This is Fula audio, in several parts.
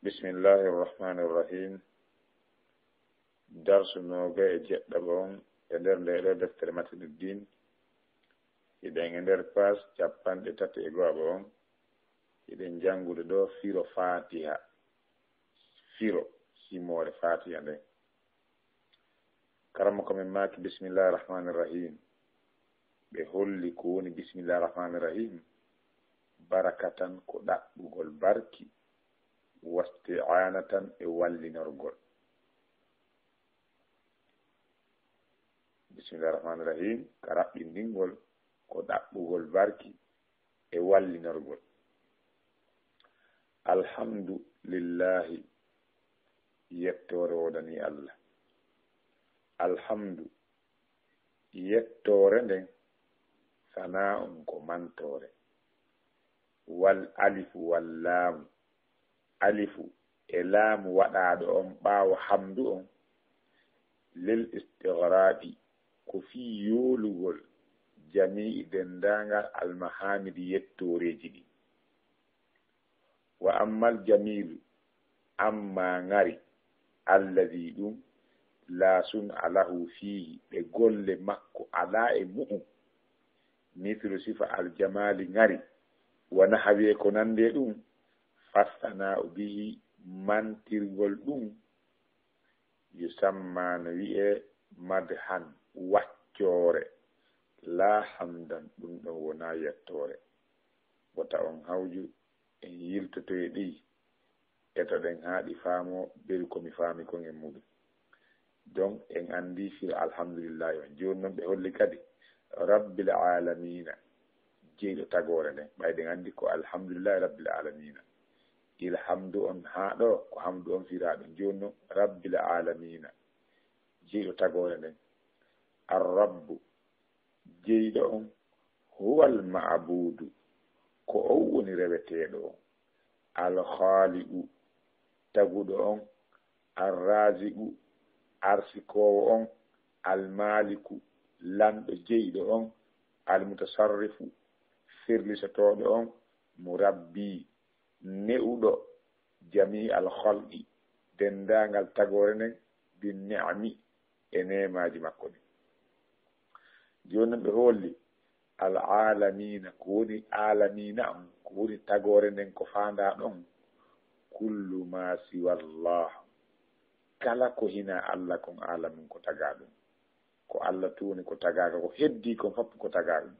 بسم الله الرحمن الرحيم. درس نوغا جدبون eder lere deftere matn الدين iden nder pass cappanɗe tati e go'abon iden jangude do firo fatiha firo simore fatiha nden karama ko men maki bismillahir rahmanir rahim be holli ko woni bismillahir rahmanir rahim barakatan ko dabbugol barki wasti'anatan e wallinorgol. Bismillahir rahmanir rahim ka rabbindingol ko dabbugol barki e wallinorgol. Alhamdulillahi yettore wodani Allah. Alhamdu yettore nden sana'un ko mantore. Wal alifu wal lam alifu e laamu waɗaaɗo on ɓaawo hamdu on lil istighraqi ko fii yoolugol jami'i denndaangal almahamidi yettooreeji ɗi. Wa ammal jamilu amma ngari alladi ɗum laasun alahu fiihi ɓe golle makko alaa e mu'um mithlu sifa aljamali ngari wana hawiye ko nande ɗum fassana bihi mantirgol ɗum yusamma no wi'e madhan waccoore la hamdan ɗum ɗon wona yettore. Wota on hawju en yiltotoye ɗi etoɗen haaɗi faamo beri komi faami kon en muɗum. Donc en andi fir alhamdulillahi on joni noon ɓe holli kadi rabbil alamina jeyɗo tagore nden ɓayɗen andi ko alhamdulillahi rabbil alamina. Ilhamdu on haɗo ko hamdu on firaɗo joni noon rabbil alamina jeyɗo tagore nden. Arrabbu jeyɗo on huwal ma'budu ko on woni reweteɗo on. Alkhaliqu taguɗo on. Arraziqu arsikowo on. Almaliku lanɗo jeyɗo on. Almutasarrifu firlisotoɗo on. Murabbi ne'uɗo jami alkhalqi dendangal tagore nden bin ni'ami e nemaji makko ɗi. Joni ɓe holli alalamina ko woni alamina on ko woni tagore nden ko fanda ɗon kullu ma siwallah kala ko hina Allah kon alamin ko taga ɗum ko Allah tuni ko tagaga ko heddi kon fof ko taga ɗum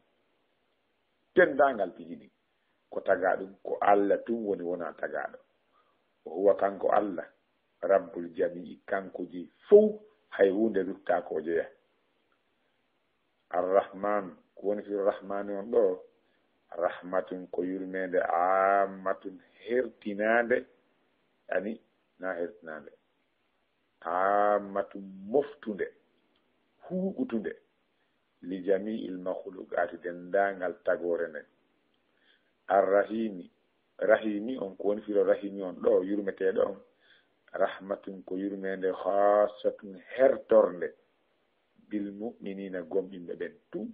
dendangal pijiɗi ko taga ɗum ko Allah tun woni wona tagaɗo. O huwa kanko Allah rabbul jami'i kanko ji fou hay hunde lutta ko jeeya. Arrahman ko woni fi rahmani on ɗo rahmatun ko yurmede ammatun hertinade ani na hertinade ammatun moftude huɓutude li jami'il makhluqati dendangal tagore nden. Arrahimi rahimi on ko woni firo rahimi on ɗo yurmeteɗo on rahmatun ko yurmede khasatun hertorde bil mu'minina gomɓinɓe ɓen tum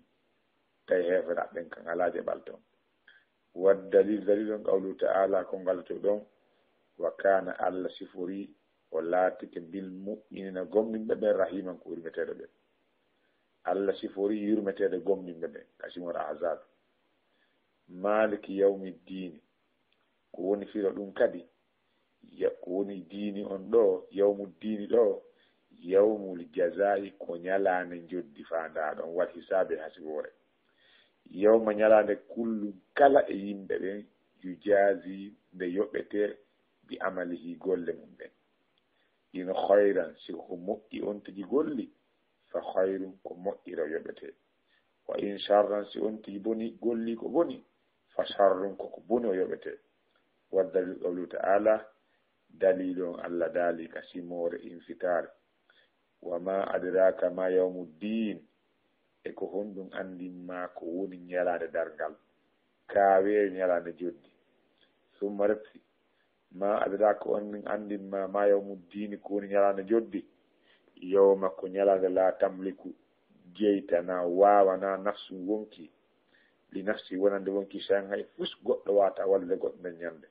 tawi heferaɓe ɓen kan alaje ɓalton. Waddalil dalil on qawlu ta'ala ko ngalato ɗon wa kana Allah sifori o laatike bil mu'minina gomɓinɓe ɓen rahiman ko yurmeteɗo ɓen. Allah sifori yurmeteɗo gomɓinɓe ɓen kasimor azab. Maliki yawmiddin ko woni firo ɗum kadi ko woni dini on ɗo yawmuddini ɗo yawmul jazai ko ñalande joddi fandaɗon wat hisabe hasibore. Yawma ñalande kullu kala e yimɓe ɓen yujazi nde yoɓete bi amalihi golle mum ɓen. In khayran si ko moƴƴi on tigi golli fa khayrun ko moƴƴiro yoɓete. Wa in sharran si on tigi boni golli ko boni fa sharrun ko boni o yoɓete. Waddalil qawlu ta'ala dalilon Allah dali ka simore infitare. Wa ma adraka ma yawmuddin e ko honɗum andinma ko woni ñalade dargal kawe ñalade joddi. Summa repsi ma adraka on andinma ma yawmuddin ko woni ñalade joddi yawma ko ñalade la tamliku jeytana wawana nafsu wonki li nafsi wonande wonki san hay fus goɗɗo wata walde goɗɗo nden ñande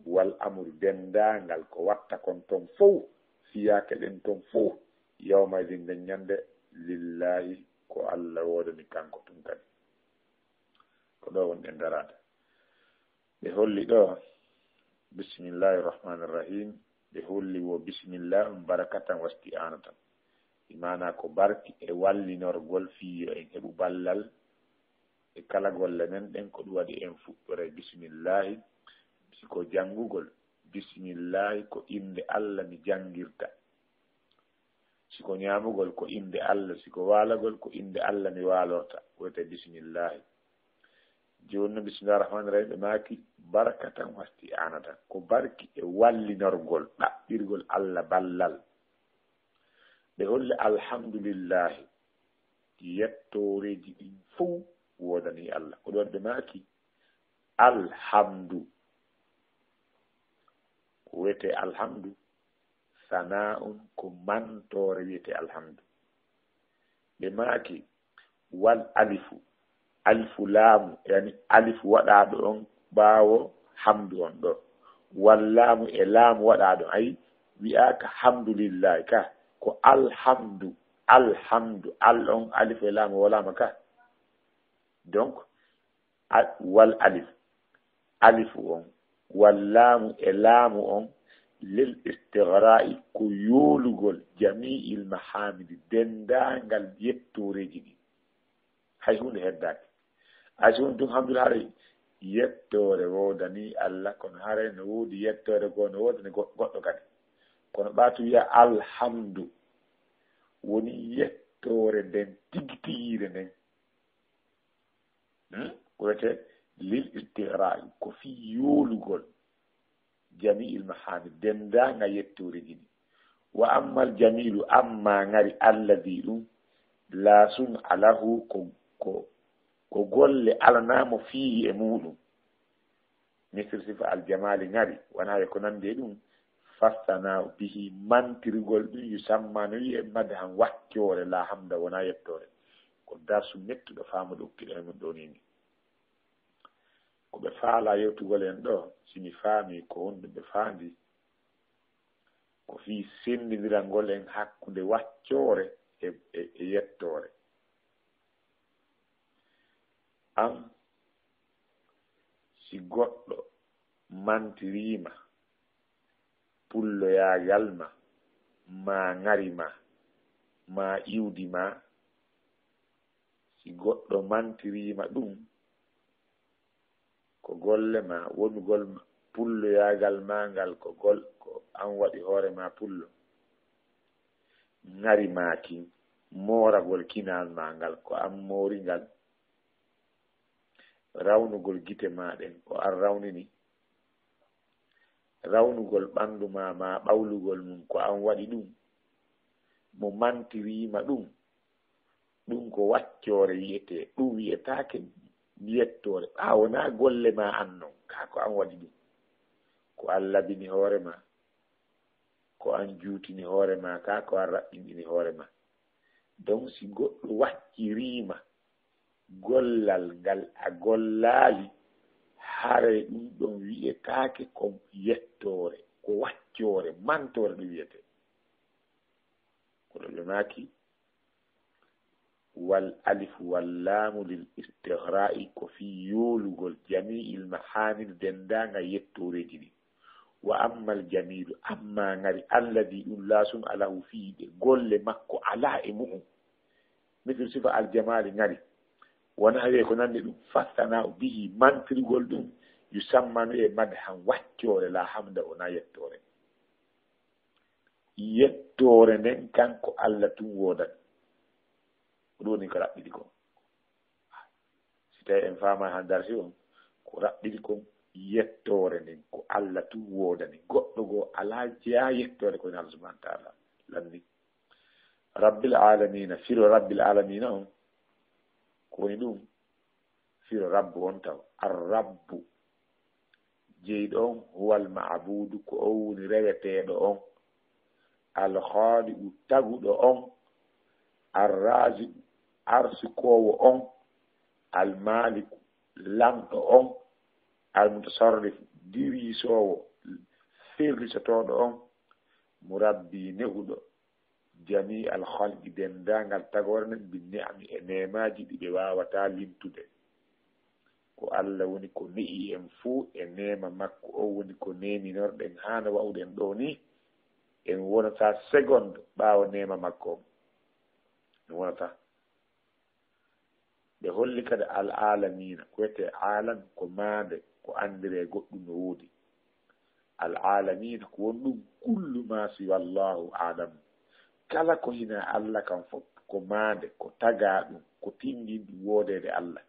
wal amru dendangal ko watta kon ton fof fiyake ɗen ton fof yawmaydin nden ñande lillahi ko Allah wodani kanko tun kadi ko ɗo wonɗen darade ɓe holli ɗo bisimillahi rahmani rahim ɓe holli wo bisimillah barakatan wasti anatan imana ko barki e wallinorgol fiyo en heɓu ballal e kala golle men ɗen ko ɗum waɗi en fuɗɗore bisimillahi siko janngugol bisimillahi ko inde Allah mi janngirta siko ñaamugol ko inde Allah siko waalagol ko inde Allah mi waalorta woyte bisimillahi joni no bisimillahi rahmani rahim ɓe maaki barakatan wasti anatan ko barki e wallinorgol ɗaɓɓirgol Allah ballal ɓe holli alhamdulillahi yettoreji ɗin fof wodani Allah ko ɗon ɓe maaki alhamdu ko wiyete alhamdu sana'un ko mantore wiyete alhamdu ɓe maaki wal alifu alifu laamu yani alifu waɗaɗo on ɓaawo hamdu on ɗo wal laamu e laamu waɗaɗo ayi wi'aka hamdulillahi ka ko alhamdu alhamdu al on alifu e laamu wolama ka donc wal alif alifu on wallaamu e laamu on lil istighra'i ko yoolugol jami'il mahamidi dendangal yettoreji ɗi hay hunde heddaki asi woni ɗum hamdulillah haray yettore wodani Allah kono haray no woodi yettore goo no wodani goɗɗo kadi kono ɓaatu wiya alhamdu woni yettore nden tigi tigire nden ko wiyete lil istighra'i ko fi yoolugol jami'il mahamid dendanga yettoreji ɗi wa ammal jamilu amma ngari alladi ɗum laasun alahu ko golle alanamo fihi e muɗum misir sifa aljamali ngari wona ko nandi e ɗum fastana bihi mantirgol ɗum yusamma no wiye madhan waccore la hamda wona yettore ko darsu mettuɗo faamuɗo ukkiɗo e mum ɗo nini ko ɓe faala yewtugol en ɗo simi faami ko wonde ɓe faandi ko fii sendidirangol en hakkunde waccoore e yettore am si goɗɗo mantirima pulloyagal ma ngari ma iwdi ma si goɗɗo mantirima ɗum ko golle ma wonugol pulloyagal ma ngal ko an waɗi hoore ma pullo ngari ma kin moragol kinal ma ngal ko an moori ngal rawnugol gite maɗen ko an rawnini rawnugol ɓandu ma ɓawlugol mum ko an waɗi ɗum mo mantirima ɗum ko waccore wiyete ɗum wiyetake yettore wona golle ma an non ka ko an waɗi ɗum ko an labini hoore ma ko an juutini hoore ma ka ko an raɓɓinɗini hoore ma donc si goɗɗo waccirima gollal ngal a gollali hare ɗum ɗon wiyetake ko yettore ko waccore mantore ɗum wiyete ko ɗo ɓe maki wal alif wallaamu lil istighra'i ko fi yoolugol jami'il mahamid dendanga yettoreji ɗi wa ammal jamilu amma ngari alladi ɗum laasum alahu fiide golle makko ala e mu'um misir sifa aljamali ngari wona wiye ko nandi ɗum fassana bihi mantirgol ɗum yusammanu e madhan waccore la hamda wona yettore yettore nden kanko Allah tum wodani ɗum woni ko raɓɓiɗi kon si tawi en faama han darsi on ko raɓɓiɗi kon yettore nden ko Allah tum wodani goɗɗo goo ala jeya yettore koye Allah subhanahu wa ta'ala lanni rabbil alamina firo rabbil alamina on ko woni ɗum firo rabbu on taw arrabbu jeyɗo on huwal ma'budu ko o woni reweteɗo on alkhaliqu taguɗo on arraziqu arsikowo on almaliku lamɗo on almutasarrif dirisowo firlisotoɗo on murabbi nehuɗo jami al halqi dendangal tagore nen bi ni'ami e nemaji ɗi ɓe wawata limtude ko Allah woni ko ni'i en fuu e nema makko o woni ko neminorɗen hano wawɗen ɗo ni en wonata seconde ɓawa nema makko on en wonata ɓe holli kadi al alamina ko wiyete alam ko mande ko andire goɗɗum no woodi al alamina ko won ɗum kullu ma siwa llahu alam kala ko hina Allah kam fof ko mande ko taga ɗum ko tindin ɗum wodede Allah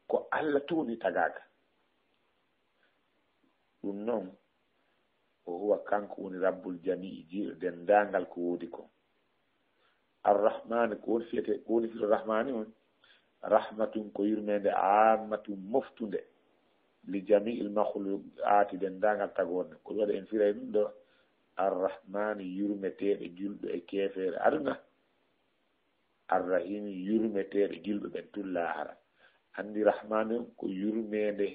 ko Allah tuni tagaka ɗum noon o huwa kanko woni rabbul jamii jiiɗo dendangal ko woodi ko arrahmani ko woni fiyete ko woni fito rahmani on rahmatun ko yurmede ammatum moftude li jamii il makhluqati dendangal tagorde ko waɗa en firay ɗum ɗo arrahmani yurmeteɗe julɗo e kefere aduna arrahimi yurmeteɗe julɓe ɓen tullahara andi rahmani on ko yurmede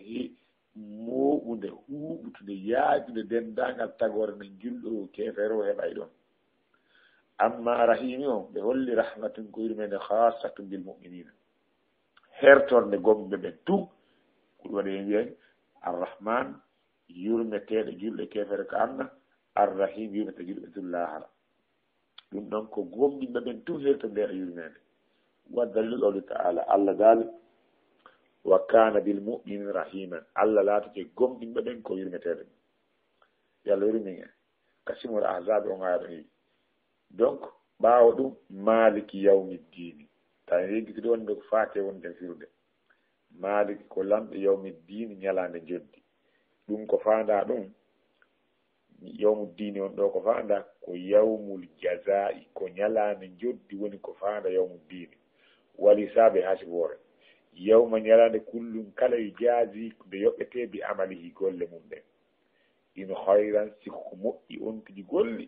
moɓude huɓutude yaajude dendangal tagore nen julɗo kefere o heɓay ɗon amma rahimi on ɓe holli rahmatun ko yurmede khassatu bil mu'minina hertorde gomɓe ɓen tum ko waɗi en wiyen arrahman yurmeteɗe julɗo kefere ko anna arrahim yurmete julɓe tullahara ɗum ɗon ko gomɓinɓe ɓen tum hertorde e yurmede wa dalilu qawli ta'ala Allah dal wa kana bil mu'minin rahiman Allah laatoke gomɗinɓe ɓen ko yurmeteɗe yalla yurmin en kasimol ahzabe on aya ɗon yi donc ɓaawo ɗum maliki yawmiddini tawi yeggiti ɗo wonde ko faate wonde firde maliki ko lamɗo yawmiddini ñalande joddi ɗum ko fanda ɗum yawmuddini on ɗo ko fanda ko yawmul jazai ko ñalande joddi woni ko fanda yawmuddini wali saabe hasibore yawma ñalande kullum kala yu jaazi ɓe yoɓete bi amalihi golle mum ɗen ino hayran siko ko moƴƴi on tigi golli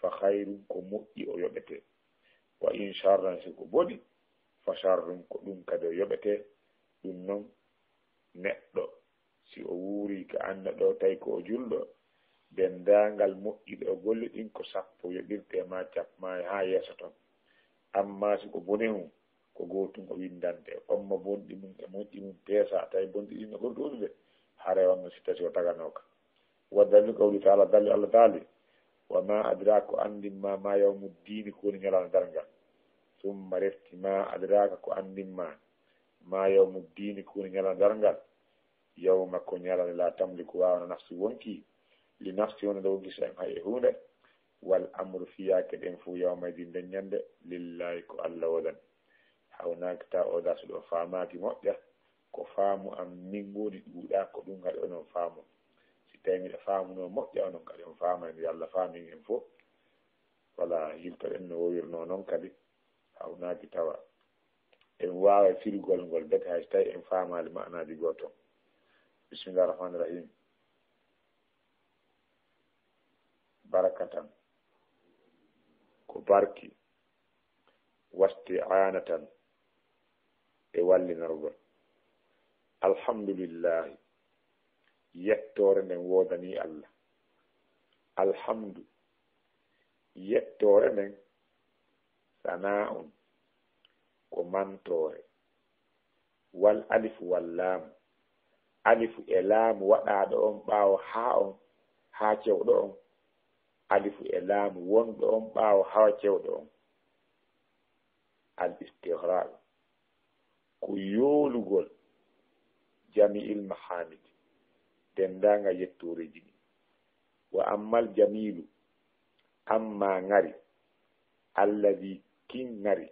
fa hayrum ko moƴƴi o yoɓete wa in charran siko boɗi fa charrum ko ɗum kadi o yoɓete ɗum noon neɗɗo si o wuuri ko anda ɗo tawi ko o julɗo dendangal moƴƴiɗe o golli ɗin ko sappo yoɓirte ma capma ha yeeso ton amma siko bone mum ko gotum o windante omma bonɗi mum e moƴƴi mum peesa tawi bonɗi ɗin no ɓuri ɗuɗude haare wonno si tati o taganoka waddani qawli taala dalli Allah taali wa ma adraka ko andinma ma yawmuddini ko woni ñalande dargal summa refti ma adraka ko andinma ma yawmuddini ko woni ñalande dargal yawma ko ñalande la tamliku wawna nafsi wonki li nafsi wona ɗo gisa en hay e hunde wal amru fiyake ɗen fo yawmaydi nden ñande lillahi ko Allah wodani hawnaki ta oda so ɗo famaki moƴƴa ko faamu am min woni ɗuuɗa ko ɗum kadi onon faamu si tawi miɗa faamuno moƴƴa onon kadi on faamani Allah faamin en fof wala yiltoɗen no wowirno noon kadi hawnaki tawa en wawa firgol ngol bete hay so tawi en faamali ma'anaji goto bismillahir rahmanir rahim barakatan ko barki wasti'anatan e wallinargol alhamdulillahi yettore nden wodani Allah alhamdu yettore nden sana'un ko mantore wal alifu wal laamu alifu e laamu waɗaɗo on ɓaawo ha cewɗo on alifu e laamu wonɗo on ɓaawo ha cewɗo on al istighraq ko yoolugol jami'il mahamid dendanga yettoreji ɗi wa ammal jamilu amma ngari allazi kin ngari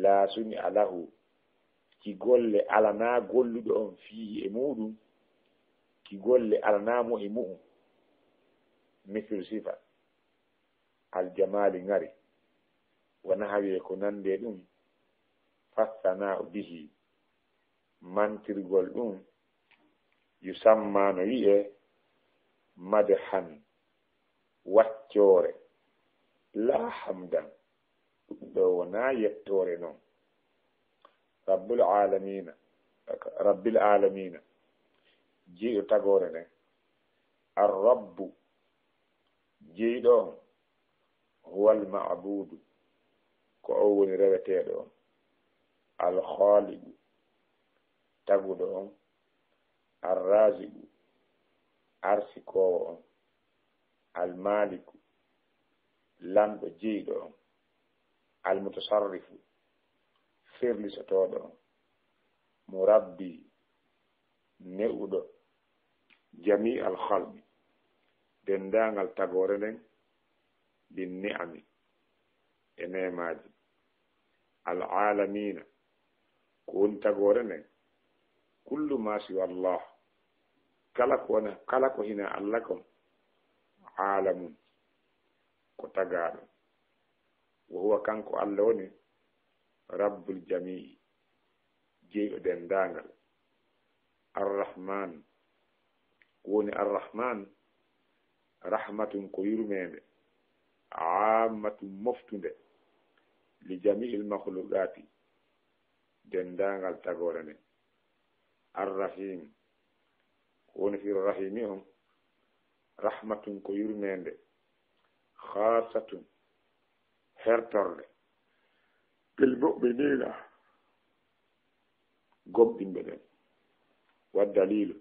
laasuni alahu ki golle alana golluɗo on fii e muɗum ki golle alanamo e mu'um mislu sifa aljamali ngari wona hawiye ko nande ɗum fassana bihi mantirgol ɗum yusamma no wi'e madhan waccore la hamdan ɗum ɗo wona yettore noon rabbil alamina jiiɗo tagore nden arrabbu jeyɗo on huwal maabudu ko o woni reweteɗo on alkhaliqu taguɗo on arraziqu arsikowo on almaliku lamɗo jeyɗo on almutasarrifu firlisotoɗo on murabbi ne'uɗo jami alhalqi dendangal tagore nden bin ni'ami e nemaji alalamina ko woni tagore nden kullu ma siwa Allah kala ko hina Allah kom alamun ko tagaɗo wo huwa kanko Allah woni rabbul jamii jeyɗo dendangal arrahman woni arrahman rahmatun ko yurmede ammatun moftude li jami'il makhluqati dendangal tagore ne arrahim woni firo rahimi on rahmatun ko yurmede khasatun hertorde bil mu'minina gomɗinɓe ɗen wa dalilu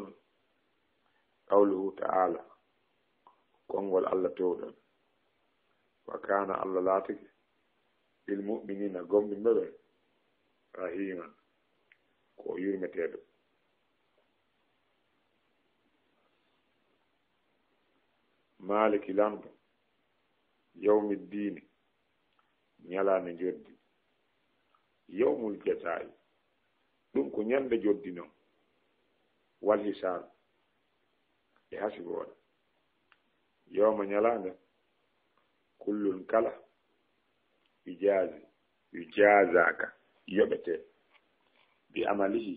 on qawluhu ta'ala kongol Allah towɗon wa kana Allah laatiki bil mu'minina gomɗinɓe ɓe rahiman ko yurmeteɗo maliki lamɗo yawmiddini ñalande joddi yawmul jazaa'i ɗum ko ñande joddi noon wal hisab e hasiboɗo yawma ñalande kullun kala yujazaka yoɓete bi amalihi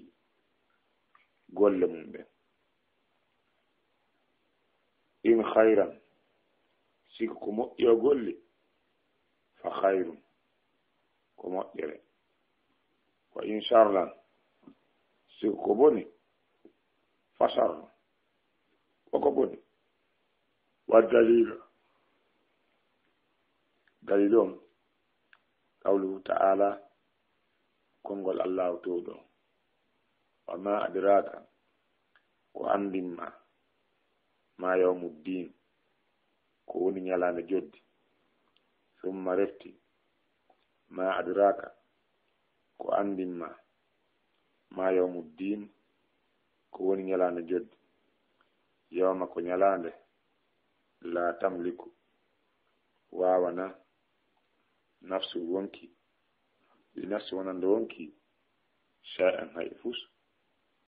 golle mum ɓen in khayran siko ko moƴƴi o golli fa khayrum ko moƴƴere wa in sharran siko ko boni fa sharru koko boni wa dalilu on qawluhu ta'ala kongol Allahu towɗo wa ma adraka ko andinma ma yawmuddin ko woni ñalande joddi summa refti ma adraka ko andinma ma yawmuddin ko woni ñalande joddi yawma ko ñalande la tamliku wawana nafsu wonki li nafsi wonande wonki shay'an hay fus